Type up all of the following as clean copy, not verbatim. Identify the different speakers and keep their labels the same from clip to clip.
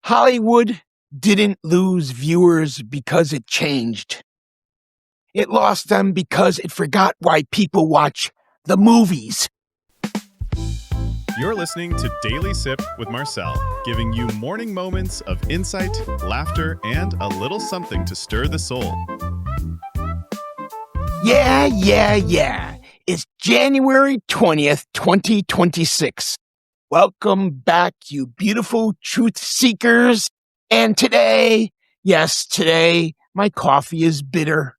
Speaker 1: Hollywood didn't lose viewers because it changed. It lost them because it forgot why people watch the movies.
Speaker 2: You're listening to Daily Sip with Marcel, giving you morning moments of insight, laughter, and a little something to stir the soul.
Speaker 1: Yeah. It's January 20th, 2026. Welcome back, you beautiful truth seekers. And today, my coffee is bitter,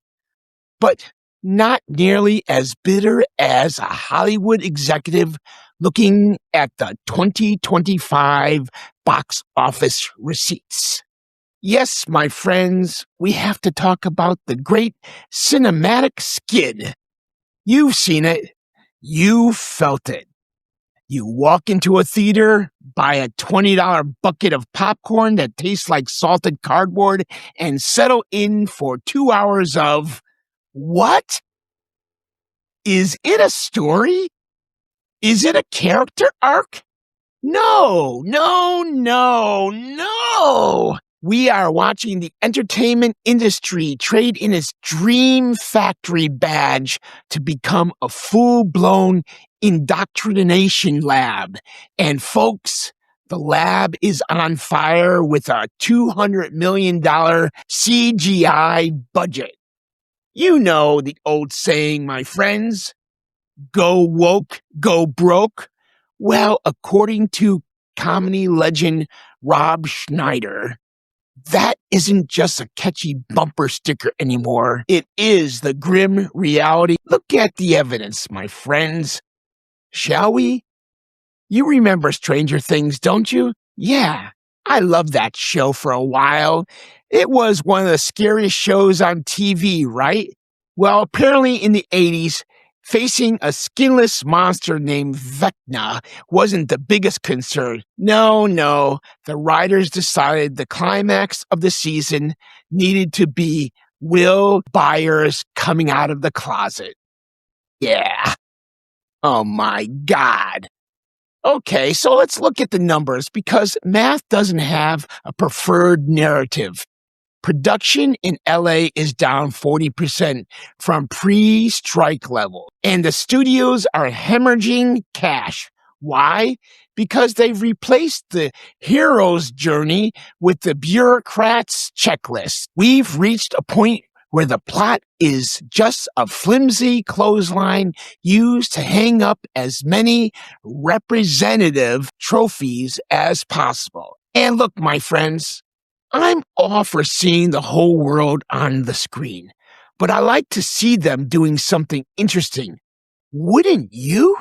Speaker 1: but not nearly as bitter as a Hollywood executive looking at the 2025 box office receipts. Yes, my friends, we have to talk about the great cinematic skid. You've seen it. You felt it. You walk into a theater, buy a $20 bucket of popcorn that tastes like salted cardboard, and settle in for 2 hours of what? Is it a story? Is it a character arc? No. We are watching the entertainment industry trade in its dream factory badge to become a full-blown indoctrination lab. And folks, the lab is on fire with a $200 million CGI budget. You know the old saying, my friends, go woke, go broke. Well, according to comedy legend Rob Schneider, that isn't just a catchy bumper sticker anymore. It is the grim reality. Look at the evidence, my friends. Shall we? You remember Stranger Things, don't you? Yeah, I loved that show for a while. It was one of the scariest shows on TV, right? Well, apparently in the 80s, facing a skinless monster named Vecna wasn't the biggest concern. No. The writers decided the climax of the season needed to be Will Byers coming out of the closet. Yeah. Oh my God. Okay, so let's look at the numbers because math doesn't have a preferred narrative. Production in LA is down 40% from pre-strike level, and the studios are hemorrhaging cash. Why? Because they've replaced the hero's journey with the bureaucrat's checklist. We've reached a point where the plot is just a flimsy clothesline used to hang up as many representative trophies as possible. And look, my friends, I'm all for seeing the whole world on the screen, but I like to see them doing something interesting. Wouldn't you?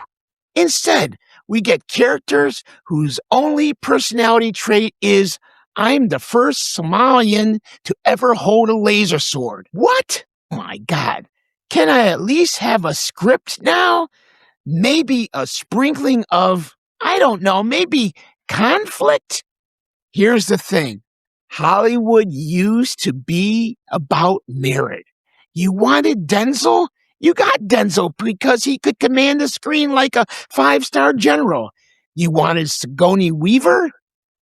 Speaker 1: Instead, we get characters whose only personality trait is, I'm the first Somalian to ever hold a laser sword. What? My God. Can I at least have a script now? Maybe a sprinkling of, maybe conflict? Here's the thing. Hollywood used to be about merit. You wanted Denzel? You got Denzel because he could command the screen like a 5-star general. You wanted Sigourney Weaver?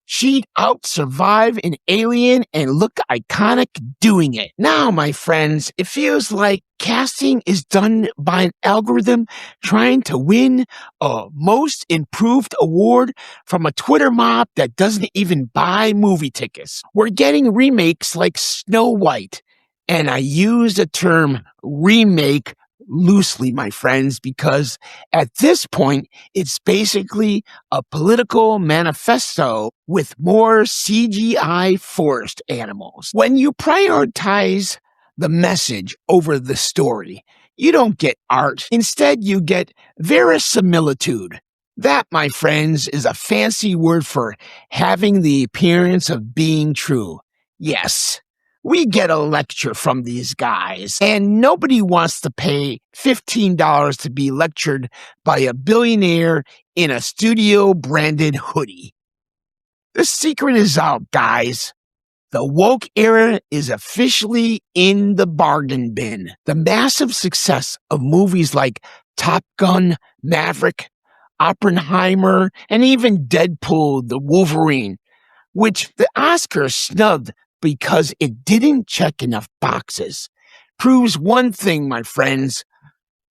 Speaker 1: She'd out-survive an alien and look iconic doing it. Now, my friends, it feels like casting is done by an algorithm trying to win a most improved award from a Twitter mob that doesn't even buy movie tickets. We're getting remakes like Snow White, and I use the term remake loosely, my friends, because at this point, it's basically a political manifesto with more CGI forest animals. When you prioritize the message over the story, you don't get art. Instead, you get verisimilitude. That, my friends, is a fancy word for having the appearance of being true. Yes. We get a lecture from these guys, and nobody wants to pay $15 to be lectured by a billionaire in a studio-branded hoodie. The secret is out, guys. The woke era is officially in the bargain bin. The massive success of movies like Top Gun, Maverick, Oppenheimer, and even Deadpool the Wolverine which the Oscars snubbed because it didn't check enough boxes, proves one thing, my friends.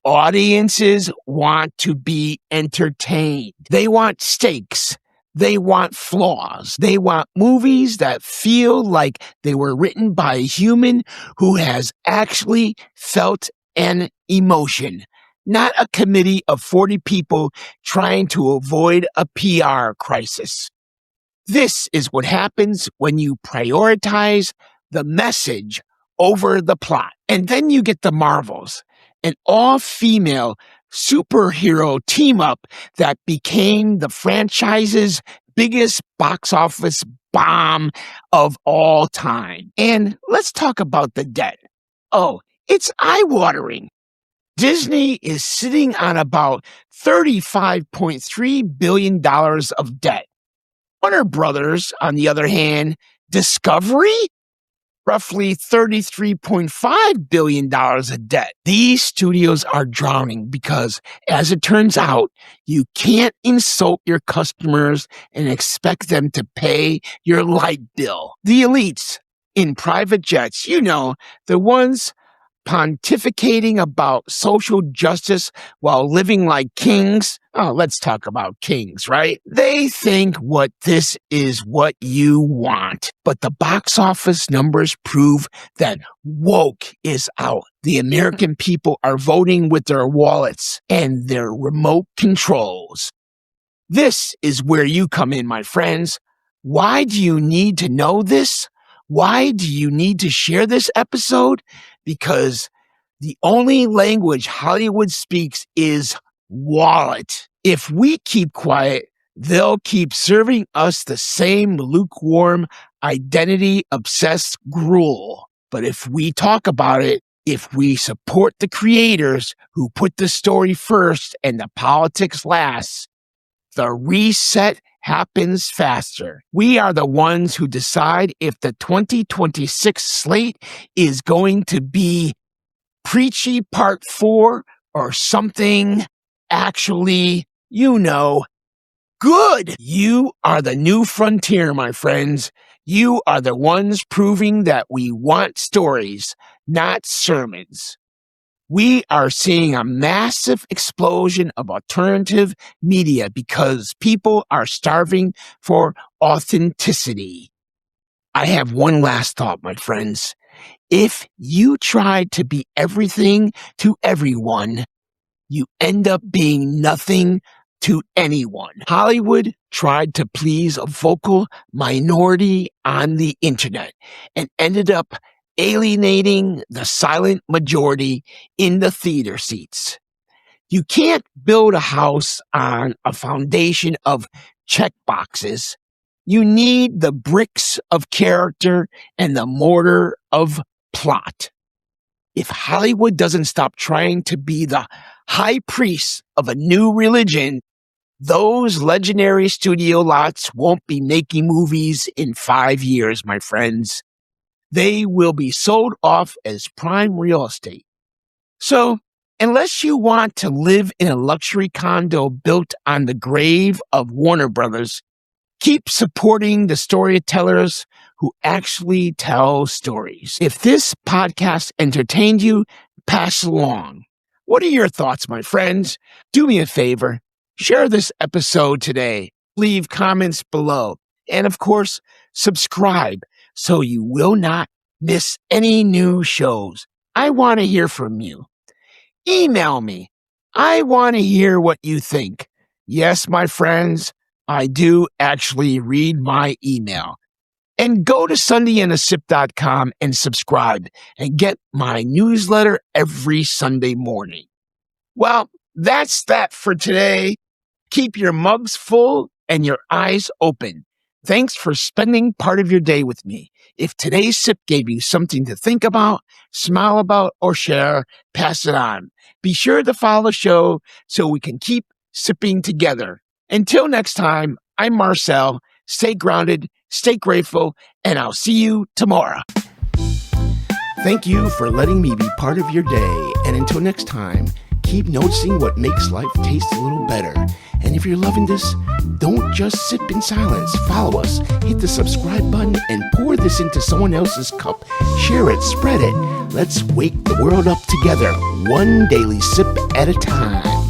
Speaker 1: Audiences want to be entertained. They want stakes. They want flaws. They want movies that feel like they were written by a human who has actually felt an emotion, not a committee of 40 people trying to avoid a PR crisis. This is what happens when you prioritize the message over the plot. And then you get the Marvels, an all-female superhero team-up that became the franchise's biggest box office bomb of all time. And let's talk about the debt. Oh, it's eye-watering. Disney is sitting on about $35.3 billion of debt. Warner Brothers, on the other hand, Discovery, roughly $33.5 billion of debt. These studios are drowning because, as it turns out, you can't insult your customers and expect them to pay your light bill. The elites in private jets, the ones pontificating about social justice while living like kings. Oh, let's talk about kings, right? They think this is what you want. But the box office numbers prove that woke is out. The American people are voting with their wallets and their remote controls. This is where you come in, my friends. Why do you need to know this? Why do you need to share this episode? Because the only language Hollywood speaks is wallet. If we keep quiet, they'll keep serving us the same lukewarm, identity-obsessed gruel. But if we talk about it, if we support the creators who put the story first and the politics last, the reset happens faster. We are the ones who decide if the 2026 slate is going to be Preachy Part 4 or something actually, good. You are the new frontier, my friends. You are the ones proving that we want stories, not sermons. We are seeing a massive explosion of alternative media because people are starving for authenticity. I have one last thought, my friends. If you try to be everything to everyone, you end up being nothing to anyone. Hollywood tried to please a vocal minority on the internet and ended up alienating the silent majority in the theater seats. You can't build a house on a foundation of checkboxes. You need the bricks of character and the mortar of plot. If Hollywood doesn't stop trying to be the high priest of a new religion, those legendary studio lots won't be making movies in 5 years, my friends. They will be sold off as prime real estate. So, unless you want to live in a luxury condo built on the grave of Warner Brothers, keep supporting the storytellers who actually tell stories. If this podcast entertained you, pass along. What are your thoughts, my friends? Do me a favor. Share this episode today. Leave comments below. And of course, subscribe so you will not miss any new shows. I want to hear from you. Email me. I want to hear what you think. Yes, my friends, I do actually read my email. And go to sundayandsip.com and subscribe and get my newsletter every Sunday morning. Well, that's that for today. Keep your mugs full and your eyes open. Thanks for spending part of your day with me. If today's sip gave you something to think about, smile about, or share, pass it on. Be sure to follow the show so we can keep sipping together. Until next time, I'm Marcel. Stay grounded, stay grateful, and I'll see you tomorrow. Thank you for letting me be part of your day. And until next time, keep noticing what makes life taste a little better. And if you're loving this, don't just sip in silence. Follow us, hit the subscribe button, and pour this into someone else's cup. Share it, spread it. Let's wake the world up together, one daily sip at a time.